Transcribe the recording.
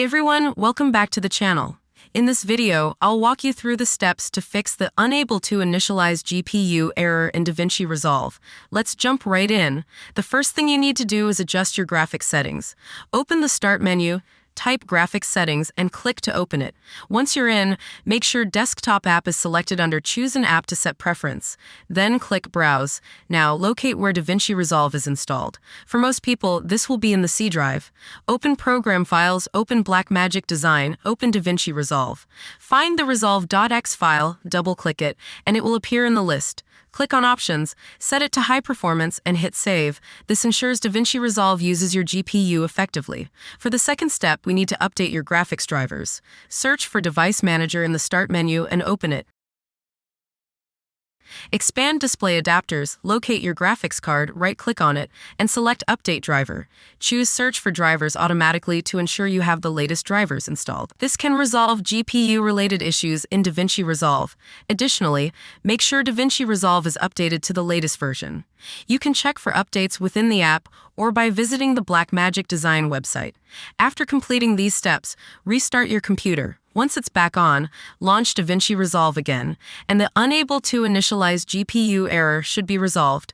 Hey everyone, welcome back to the channel. In this video, I'll walk you through the steps to fix the unable to initialize GPU error in DaVinci Resolve. Let's jump right in. The first thing you need to do is adjust your graphics settings. Open the Start menu, type Graphics Settings, and click to open it. Once you're in, make sure Desktop App is selected under Choose an App to set preference. Then click Browse. Now, locate where DaVinci Resolve is installed. For most people, this will be in the C drive. Open Program Files, open Blackmagic Design, open DaVinci Resolve. Find the Resolve.x file, double-click it, and it will appear in the list. Click on Options, set it to High Performance, and hit Save. This ensures DaVinci Resolve uses your GPU effectively. For the second step, we need to update your graphics drivers. Search for Device Manager in the Start menu and open it. Expand Display Adapters, locate your graphics card, right-click on it, and select Update Driver. Choose Search for Drivers automatically to ensure you have the latest drivers installed. This can resolve GPU-related issues in DaVinci Resolve. Additionally, make sure DaVinci Resolve is updated to the latest version. You can check for updates within the app or by visiting the Blackmagic Design website. After completing these steps, restart your computer. Once it's back on, launch DaVinci Resolve again, and the unable to initialize GPU error should be resolved.